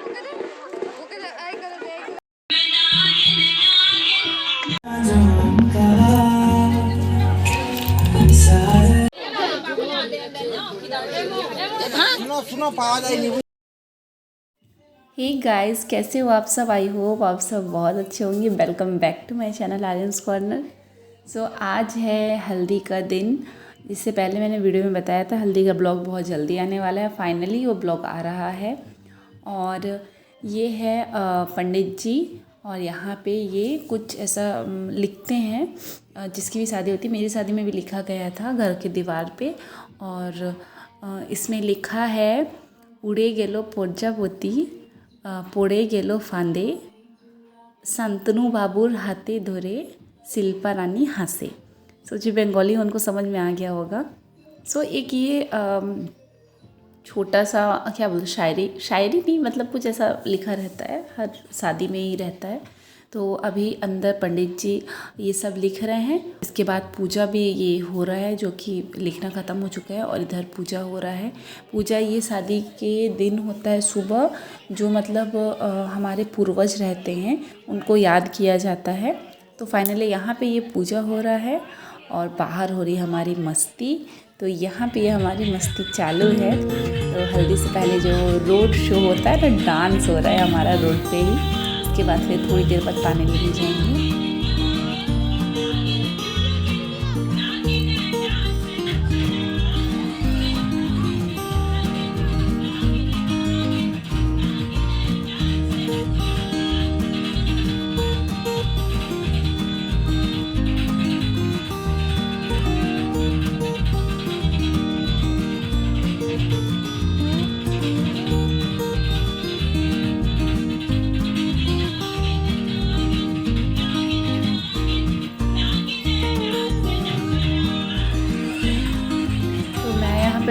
Hey guys, कैसे हो आप सब। आई होप आप सब बहुत अच्छे होंगे। Welcome back to my channel Aryan's corner. So आज है हल्दी का दिन। इससे पहले मैंने वीडियो में बताया था हल्दी का ब्लॉग बहुत जल्दी आने वाला है। फाइनली वो ब्लॉग आ रहा है। और ये है पंडित जी, और यहाँ पे ये कुछ ऐसा लिखते हैं जिसकी भी शादी होती है। मेरी शादी में भी लिखा गया था घर के दीवार पे। और इसमें लिखा है, उड़े गेलो प्रजापति पड़े गेलो फांदे, शांतनु बाबूर हाथे धरे शिल्पा रानी हासे। सो जो बंगाली उनको समझ में आ गया होगा। सो एक ये छोटा सा क्या बोलते, शायरी नहीं, मतलब कुछ ऐसा लिखा रहता है, हर शादी में ही रहता है। तो अभी अंदर पंडित जी ये सब लिख रहे हैं। इसके बाद पूजा भी ये हो रहा है, जो कि लिखना ख़त्म हो चुका है और इधर पूजा हो रहा है। पूजा ये शादी के दिन होता है सुबह, जो मतलब हमारे पूर्वज रहते हैं उनको याद किया जाता है। तो फाइनली यहाँ पे ये पूजा हो रहा है और बाहर हो रही है हमारी मस्ती। तो यहाँ पे हमारी मस्ती चालू है। तो हल्दी से पहले जो रोड शो होता है ना, डांस हो रहा है हमारा रोड पे ही। उसके बाद फिर थोड़ी देर बाद पानी लेने जाएंगे।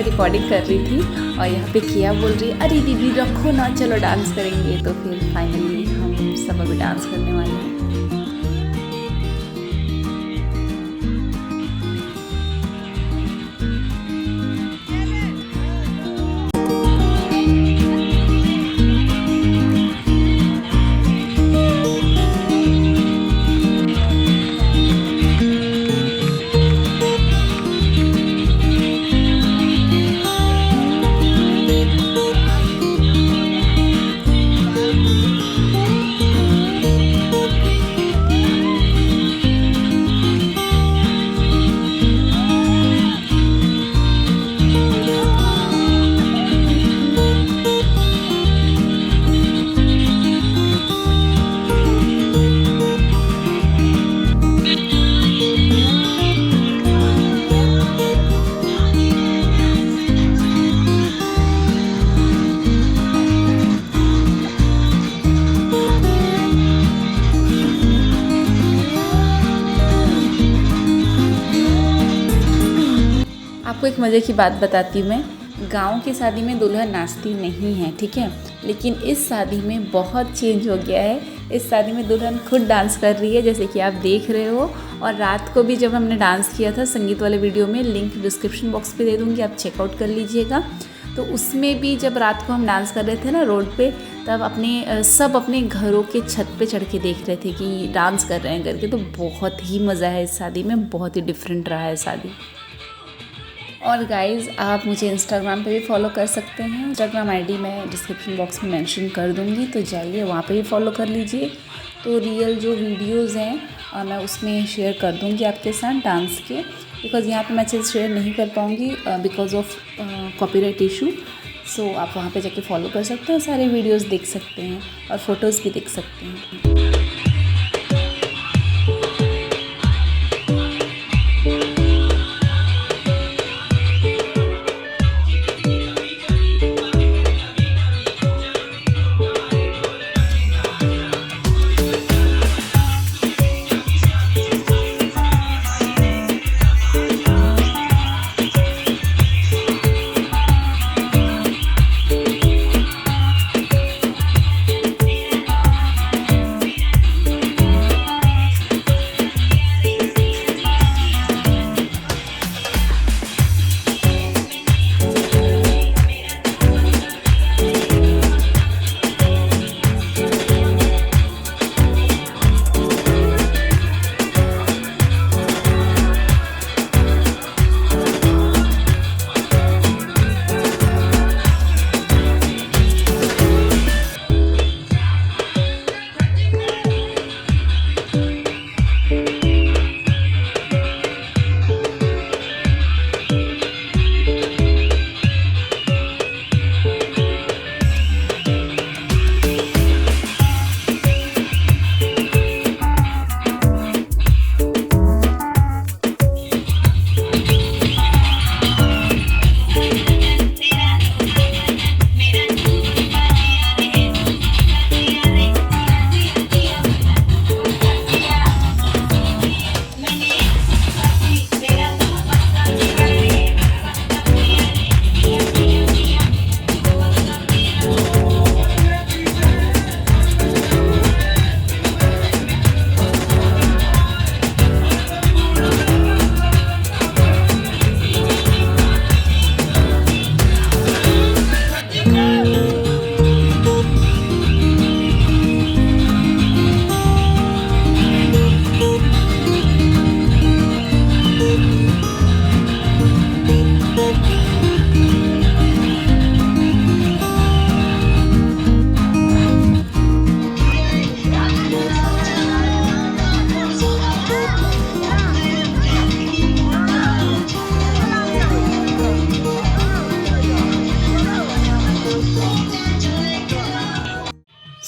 रिकॉर्डिंग कर रही थी और यहाँ पे किया बोल रही, अरे दीदी रखो ना, चलो डांस करेंगे। तो फिर फाइनली हम सब अभी डांस करने वाले हैं। आपको एक मज़े की बात बताती हूँ। मैं गाँव की शादी में दुल्हन नाचती नहीं है, ठीक है, लेकिन इस शादी में बहुत चेंज हो गया है। इस शादी में दुल्हन खुद डांस कर रही है, जैसे कि आप देख रहे हो। और रात को भी जब हमने डांस किया था संगीत वाले वीडियो में, लिंक डिस्क्रिप्शन बॉक्स पे दे दूँगी, आप चेकआउट कर लीजिएगा। तो उसमें भी जब रात को हम डांस कर रहे थे ना रोड पे, तब सब अपने घरों के छत पे चढ़ के देख रहे थे कि डांस कर रहे हैं करके। तो बहुत ही मज़ा है इस शादी में, बहुत ही डिफरेंट रहा है शादी। और गाइज़, आप मुझे इंस्टाग्राम पे भी फॉलो कर सकते हैं। इंस्टाग्राम आईडी मैं डिस्क्रिप्शन बॉक्स में मेंशन कर दूँगी, तो जाइए वहाँ पे भी फॉलो कर लीजिए। तो रियल जो वीडियोज़ हैं मैं उसमें शेयर कर दूँगी आपके साथ डांस के, बिकॉज़ यहाँ पे मैं अच्छे से शेयर नहीं कर पाऊँगी बिकॉज़ ऑफ कॉपीराइट इशू। सो आप वहाँ पे जाके फॉलो कर सकते हैं, सारे वीडियोज़ देख सकते हैं और फ़ोटोज़ भी देख सकते हैं।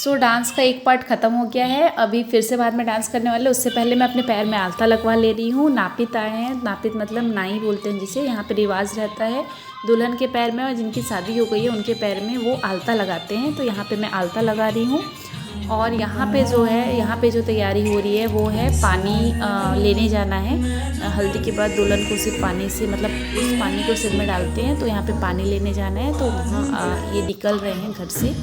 सो डांस का एक पार्ट ख़त्म हो गया है। अभी फिर से बाद में डांस करने वाले। उससे पहले मैं अपने पैर में आलता लगवा ले रही हूँ। नापित आए हैं, नापित मतलब नाई बोलते हैं जिसे, यहाँ पे रिवाज रहता है दुल्हन के पैर में और जिनकी शादी हो गई है उनके पैर में वो आलता लगाते हैं। तो यहाँ पे मैं आलता लगा रही हूँ। और यहाँ पे जो है, यहाँ पे जो तैयारी हो रही है वो है पानी लेने जाना है। हल्दी के बाद दुल्हन को सिर्फ पानी से, मतलब उस पानी को सिर में डालते हैं, तो यहाँ पे पानी लेने जाना है। तो वहाँ ये निकल रहे हैं घर से।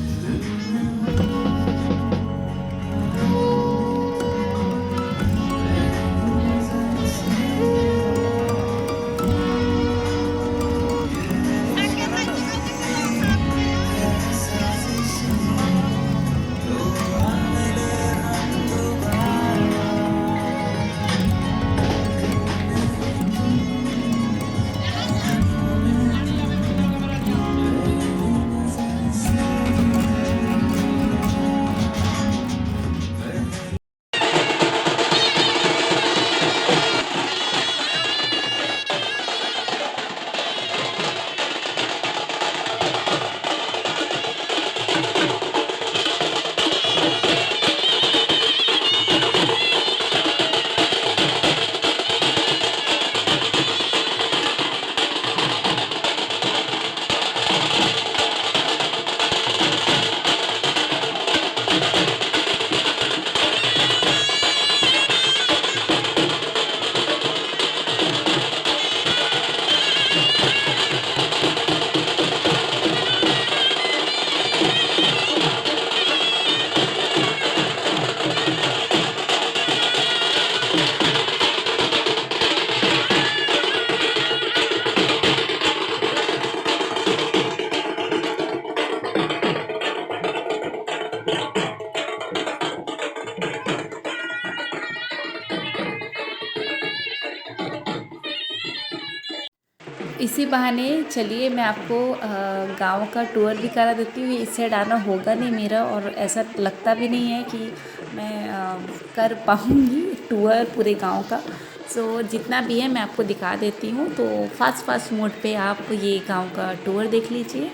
इसी बहाने चलिए मैं आपको गांव का टूर भी करा देती हूँ। इस साइड आना होगा नहीं मेरा, और ऐसा लगता भी नहीं है कि मैं कर पाऊँगी टूर पूरे गांव का। सो जितना भी है मैं आपको दिखा देती हूँ। तो फास्ट मोड पे आप ये गांव का टूर देख लीजिए।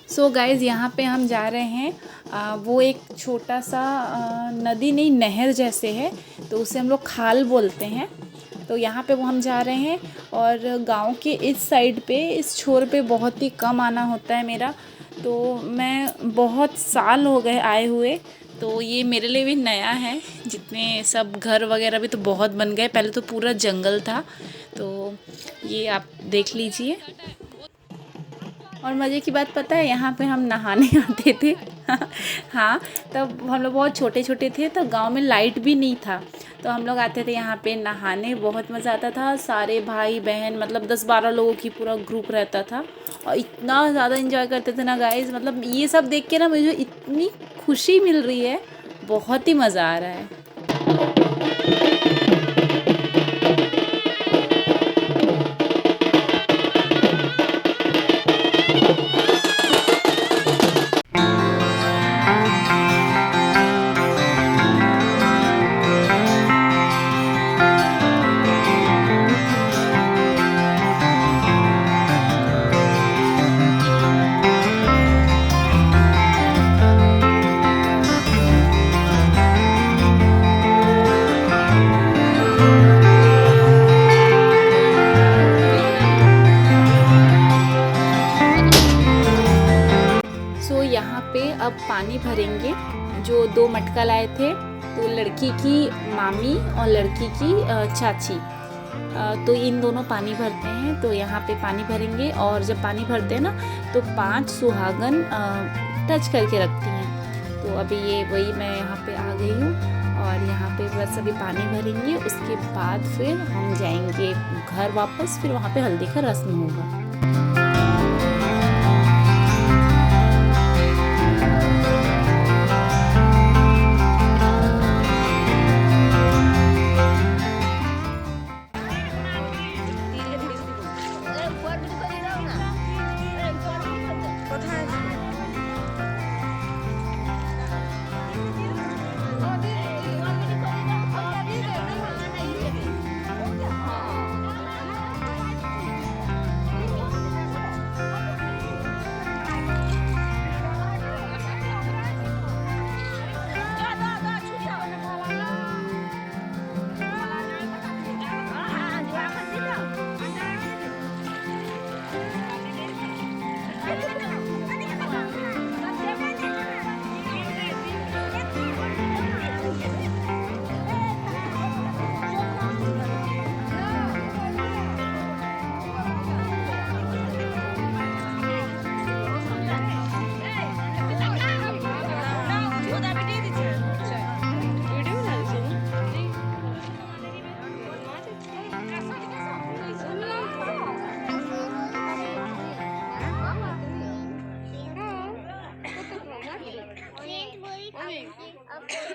सो गाइज़ यहाँ पे हम जा रहे हैं, वो एक छोटा सा नदी नहीं, नहर जैसे है, तो उसे हम लोग खाल बोलते हैं। तो यहाँ पे वो हम जा रहे हैं। और गांव के इस साइड पे, इस छोर पे बहुत ही कम आना होता है मेरा। तो मैं बहुत साल हो गए आए हुए, तो ये मेरे लिए भी नया है। जितने सब घर वगैरह भी तो बहुत बन गए, पहले तो पूरा जंगल था। तो ये आप देख लीजिए। और मज़े की बात पता है, यहाँ पे हम नहाने आते थे हाँ, तब हम लोग बहुत छोटे छोटे थे, तब गांव में लाइट भी नहीं था, तो हम लोग आते थे यहाँ पे नहाने। बहुत मज़ा आता था, सारे भाई बहन मतलब 10-12 लोगों की पूरा ग्रुप रहता था और इतना ज़्यादा इंजॉय करते थे ना गाइस। मतलब ये सब देख के ना मुझे इतनी खुशी मिल रही है, बहुत ही मज़ा आ रहा है। यहाँ पे अब पानी भरेंगे। जो 2 मटका लाए थे, तो लड़की की मामी और लड़की की चाची, तो इन दोनों पानी भरते हैं। तो यहाँ पे पानी भरेंगे और जब पानी भरते हैं ना, तो 5 सुहागन टच करके रखती हैं। तो अभी ये वही मैं यहाँ पे आ गई हूँ और यहाँ पे बस अभी पानी भरेंगे, उसके बाद फिर हम जाएंगे घर वापस। फिर वहाँ पे हल्दी का रस्म होगा।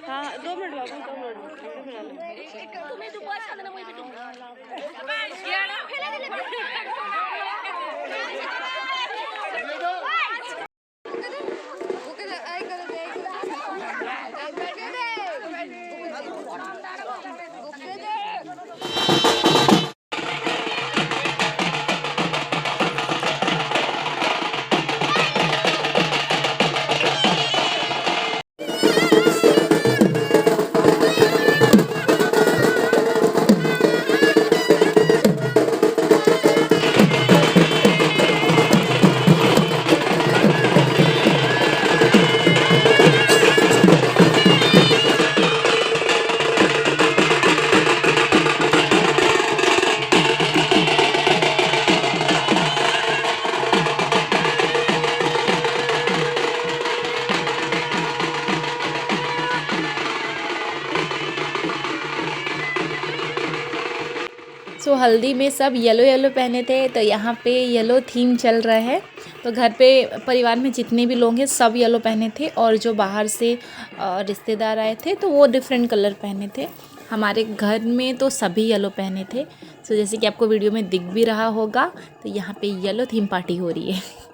हाँ 2 मिनट बाबू, 2 मिनट तुम्हें तो बहुत अच्छा ना वही सो हल्दी में सब येलो येलो पहने थे, तो यहाँ पे येलो थीम चल रहा है। तो घर पे परिवार में जितने भी लोग हैं सब येलो पहने थे, और जो बाहर से रिश्तेदार आए थे तो वो डिफरेंट कलर पहने थे। हमारे घर में तो सभी येलो पहने थे। सो जैसे कि आपको वीडियो में दिख भी रहा होगा, तो यहाँ पे येलो थीम पार्टी हो रही है।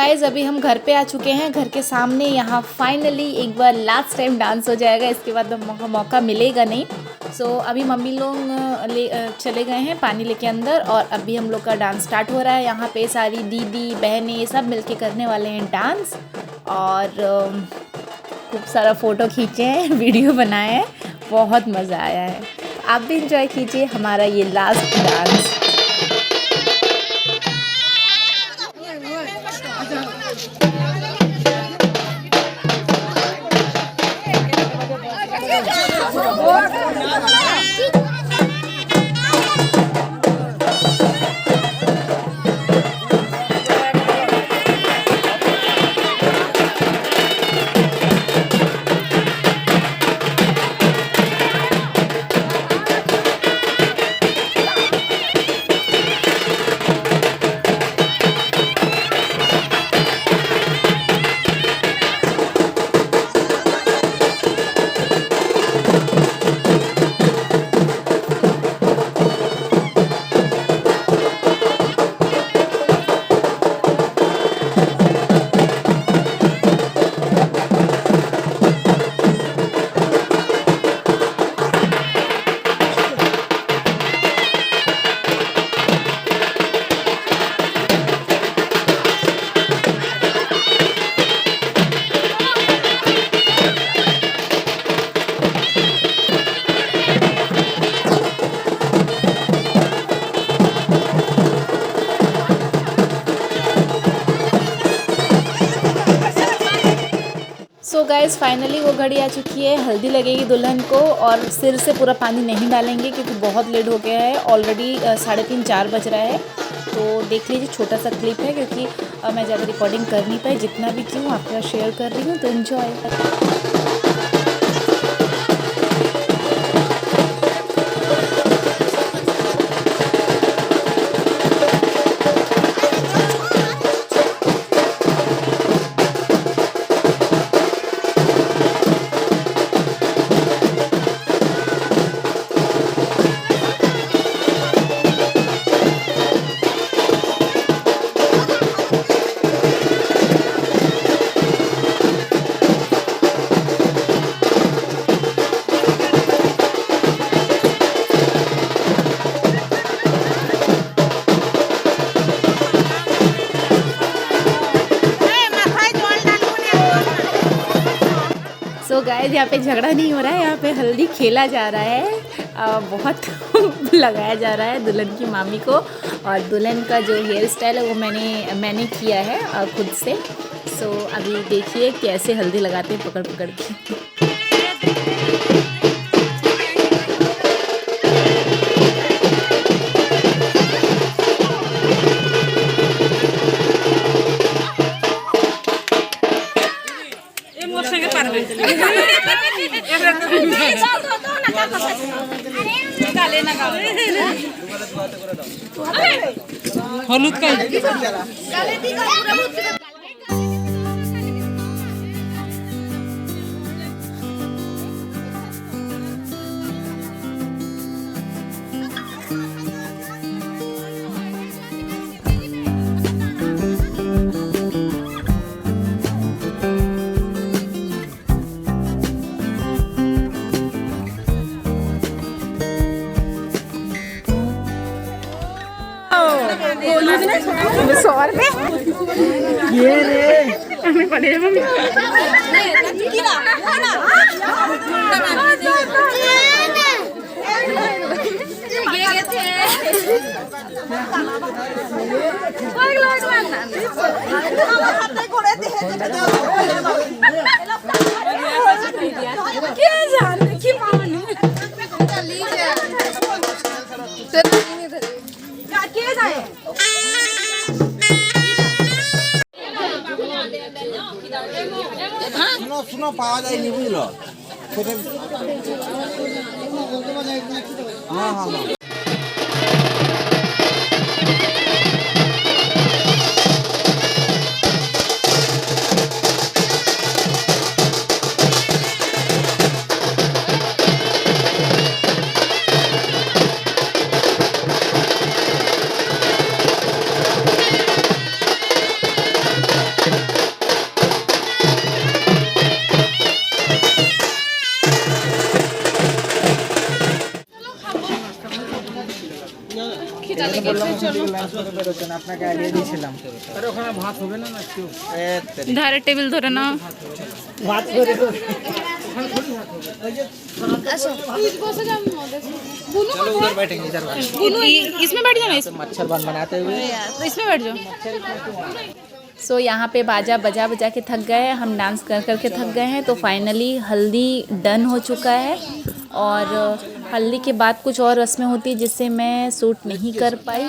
गाइज़ अभी हम घर पे आ चुके हैं, घर के सामने। यहाँ फाइनली एक बार लास्ट टाइम डांस हो जाएगा, इसके बाद मौका मिलेगा नहीं। अभी मम्मी लोग चले गए हैं पानी लेके अंदर, और अभी हम लोग का डांस स्टार्ट हो रहा है। यहाँ पे सारी दीदी बहनें सब मिलके करने वाले हैं डांस, और खूब सारा फ़ोटो खींचे हैं, वीडियो बनाए हैं, बहुत मज़ा आया है। आप भी इंजॉय कीजिए हमारा ये last dance. So guys finally वो घड़ी आ चुकी है, हल्दी लगेगी दुल्हन को, और सिर से पूरा पानी नहीं डालेंगे क्योंकि बहुत लेट हो गया है ऑलरेडी, 3:30-4 बज रहा है। तो देख लीजिए, छोटा सा क्लिप है क्योंकि मैं ज़्यादा रिकॉर्डिंग कर नहीं पाई, जितना भी की हूँ आपके साथ शेयर कर रही हूँ, तो इन्जॉय। सो गाइस यहाँ पे झगड़ा नहीं हो रहा है, यहाँ पे हल्दी खेला जा रहा है, बहुत लगाया जा रहा है दुल्हन की मामी को। और दुल्हन का जो हेयर स्टाइल है वो मैंने किया है खुद से। सो अभी देखिए कैसे हल्दी लगाते हैं पकड़ पकड़ के। হলুদ খাই ये रे हमें पड़े मम्मी শুনো পাওয়া যায়নি বুঝলো হ্যাঁ হ্যাঁ হ্যাঁ ধারে টেবিল ধরে নাও। इसमें बैठ जाना, मच्छर बन बनाते हुए इसमें बैठ जाओ। सो यहाँ पे बाजा बजा बजा के थक गए हैं, हम डांस कर कर के थक गए हैं। तो फाइनली हल्दी डन हो चुका है और हल्दी के बाद कुछ और रस्में होती है जिससे मैं शूट नहीं कर पाई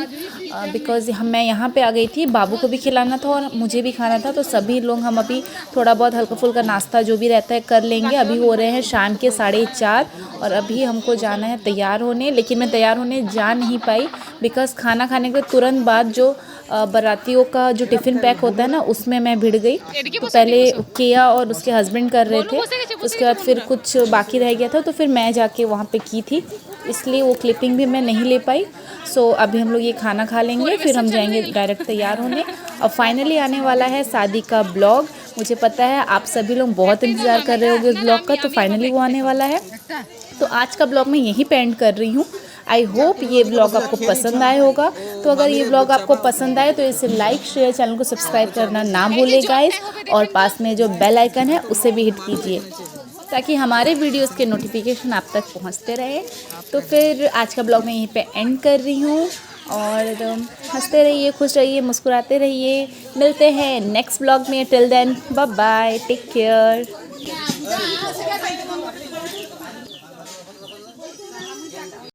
बिकॉज़ मैं यहाँ पे आ गई थी। बाबू को भी खिलाना था और मुझे भी खाना था, तो सभी लोग हम अभी थोड़ा बहुत हल्का फुल्का नाश्ता जो भी रहता है कर लेंगे। अभी हो रहे हैं शाम के 4:30 और अभी हमको जाना है तैयार होने, लेकिन मैं तैयार होने जा नहीं पाई बिकॉज़ खाना खाने के तुरंत बाद जो बारातियों का जो टिफ़िन पैक होता है ना, उसमें मैं भिड़ गई। तो पहले किया और उसके हस्बैंड कर रहे थे, उसके बाद फिर कुछ बाकी रह गया था तो फिर मैं जाके वहाँ पे की थी, इसलिए वो क्लिपिंग भी मैं नहीं ले पाई। सो अभी हम लोग ये खाना खा लेंगे, फिर हम जाएंगे डायरेक्ट तैयार होने। और फाइनली आने वाला है शादी का ब्लॉग। मुझे पता है आप सभी लोग बहुत इंतज़ार कर रहे होंगे उस ब्लॉग का, तो फाइनली वो आने वाला है। तो आज का ब्लॉग मैं यहीं पे एंड कर रही हूँ। आई होप ये ब्लॉग आपको पसंद आया होगा। तो अगर ये ब्लॉग आपको पसंद आए तो इसे लाइक शेयर, चैनल को सब्सक्राइब करना ना भूलें गाइस, और पास में जो बेल आइकन है उसे भी हिट कीजिए ताकि हमारे वीडियोस के नोटिफिकेशन आप तक पहुंचते रहे। तो फिर आज का ब्लॉग मैं यहीं पे एंड कर रही हूँ और हंसते रहिए, खुश रहिए, मुस्कुराते रहिए। मिलते हैं नेक्स्ट ब्लॉग में। Till then bye bye, take care.